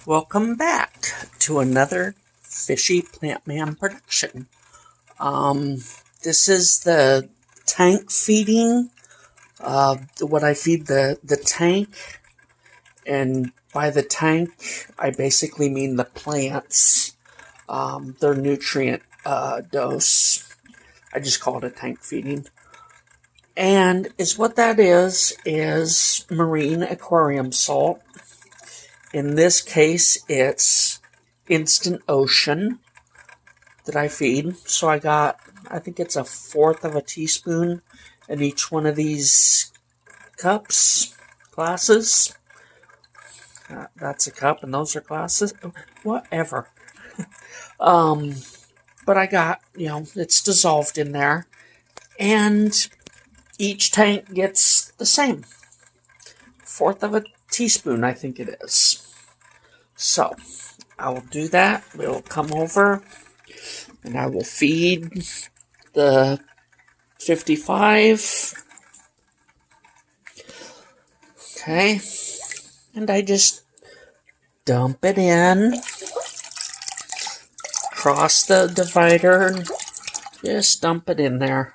Welcome back to another Fishy Plant Man production. This is the tank feeding, what I feed the tank, and by the tank, I basically mean the plants, their nutrient dose. I just call it a tank feeding. And what that is marine aquarium salt. In this case, it's Instant Ocean that I feed. So I think it's 1/4 of a teaspoon in each one of these cups, glasses. That's a cup and those are glasses. Whatever. But I got, it's dissolved in there. And each tank gets the same. 1/4 of a teaspoon, I think it is. So, I will do that. We'll come over and I will feed the 55. Okay. And I just dump it in. Cross the divider and just dump it in there.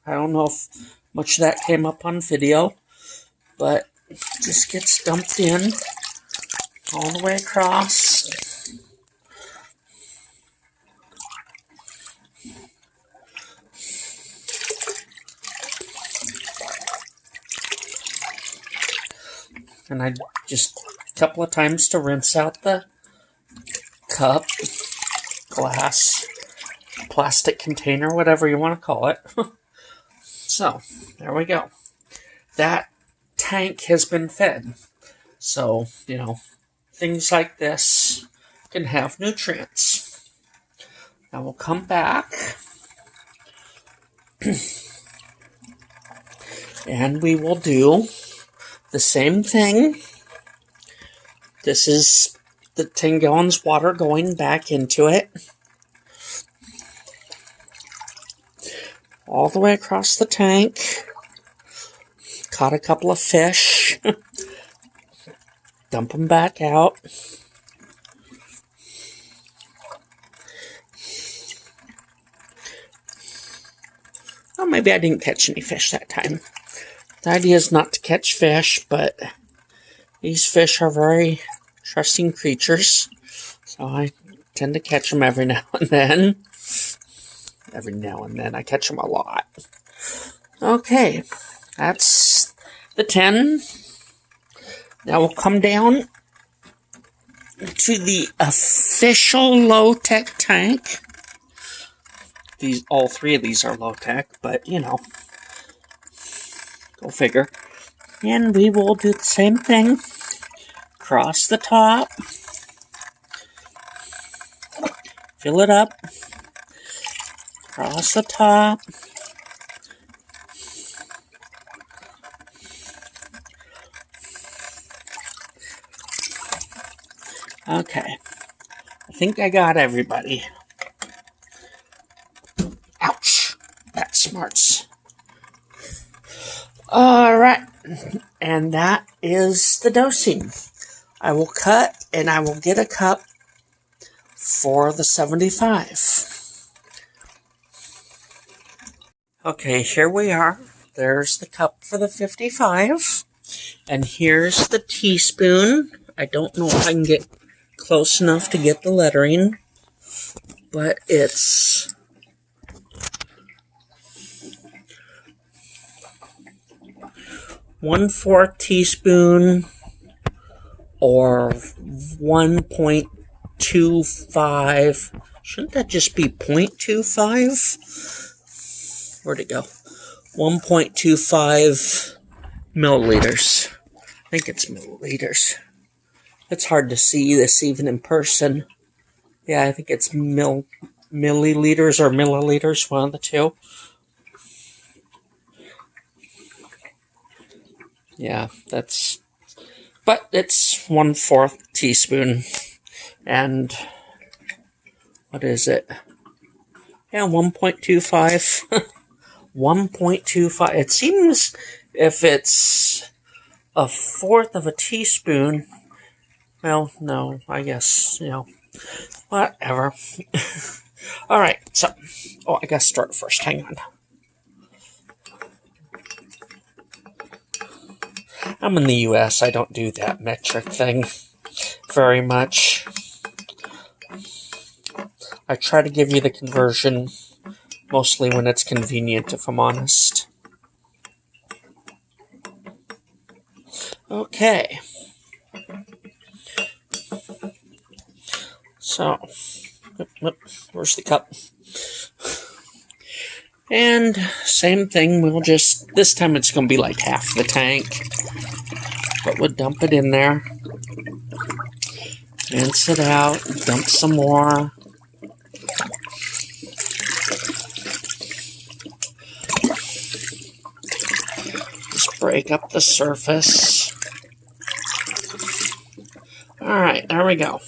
I don't know if much of that came up on video, but it just gets dumped in all the way across. And I just a couple of times to rinse out the cup, glass, plastic container, whatever you want to call it. So, there we go. That tank has been fed. So, things like this can have nutrients. Now we'll come back and we will do the same thing. This is the 10 gallons water going back into it. All the way across the tank. Caught a couple of fish. Dump them back out. Well, maybe I didn't catch any fish that time. The idea is not to catch fish, but these fish are very trusting creatures. So I tend to catch them every now and then. Every now and then. I catch them a lot. Okay. That's the 10. Now we'll come down to the official low-tech tank. All three of these are low-tech, but, go figure. And we will do the same thing. Cross the top. Fill it up. Cross the top. Okay. I think I got everybody. Ouch. That smarts. Alright. And that is the dosing. I will cut and I will get a cup for the 75. Okay, here we are. There's the cup for the 55. And here's the teaspoon. I don't know if I can get close enough to get the lettering, but it's 1/4 teaspoon or 1.25. Shouldn't that just be 0.25? Where'd it go? 1.25 milliliters. I think it's milliliters. It's hard to see this even in person. Yeah, I think it's milliliters or milliliters, one of the two. Yeah, but it's 1/4 teaspoon. And what is it? Yeah, 1.25. 1.25. It seems if it's 1/4 of a teaspoon, Well, no, I guess, whatever. Alright, so, I gotta start first, hang on. I'm in the US, I don't do that metric thing very much. I try to give you the conversion mostly when it's convenient, if I'm honest. Okay. So, where's the cup? And same thing, this time it's going to be like half the tank. But we'll dump it in there. Rinse it out, dump some more. Just break up the surface. Alright, there we go.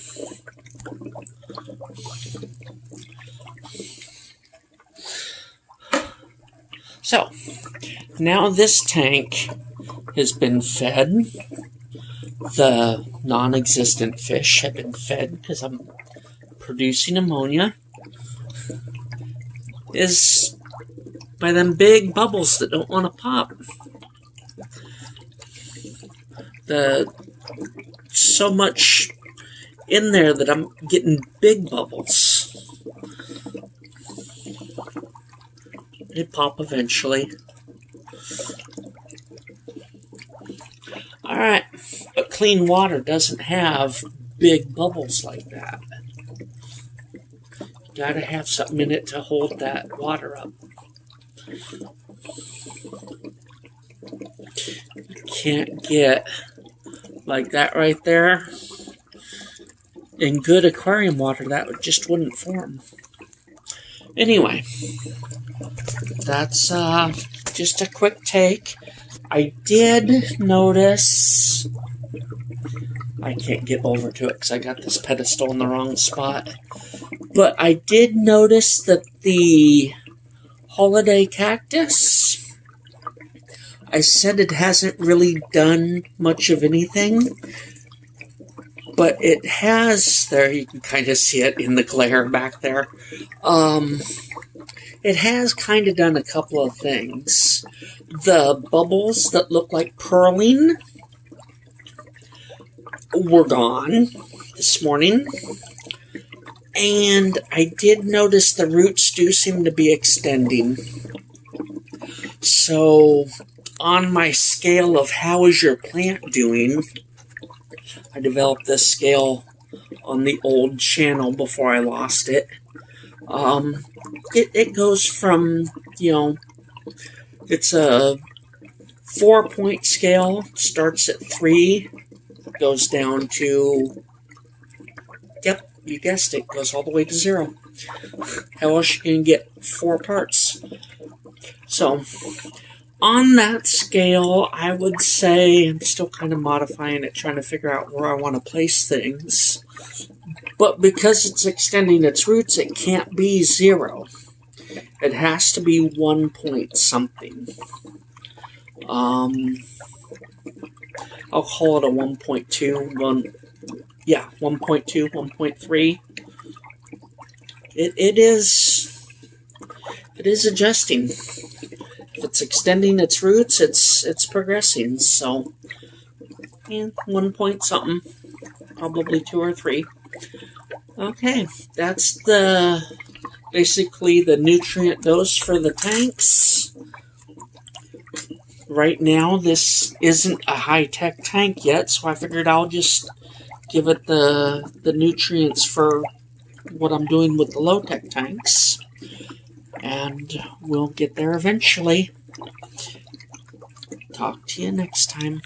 So, now this tank has been fed. The non-existent fish have been fed because I'm producing ammonia. Is by them big bubbles that don't want to pop. So much in there that I'm getting big bubbles. They pop eventually. Alright, but clean water doesn't have big bubbles like that. You gotta have something in it to hold that water up. You can't get like that right there. In good aquarium water, that just wouldn't form. Anyway, that's just a quick take. I did notice, I can't get over to it because I got this pedestal in the wrong spot, but I did notice that the holiday cactus, I said it hasn't really done much of anything, but it has, there you can kind of see it in the glare back there, it has kind of done a couple of things. The bubbles that look like purling were gone this morning. And I did notice the roots do seem to be extending. So, on my scale of how is your plant doing, I developed this scale on the old channel before I lost it. It goes from, it's a 4-point scale, starts at 3, goes down to, yep, you guessed it, goes all the way to 0. How else you can get 4 parts? So, on that scale, I would say, I'm still kind of modifying it, trying to figure out where I want to place things. But because it's extending its roots, it can't be 0. It has to be 1 point something. I'll call it a 1.2, 1.2, 1.3. It is adjusting. If it's extending its roots, it's progressing. So, 1 point something, probably 2 or 3. Okay, that's basically the nutrient dose for the tanks. Right now, this isn't a high-tech tank yet, so I figured I'll just give it the nutrients for what I'm doing with the low-tech tanks. And we'll get there eventually. Talk to you next time.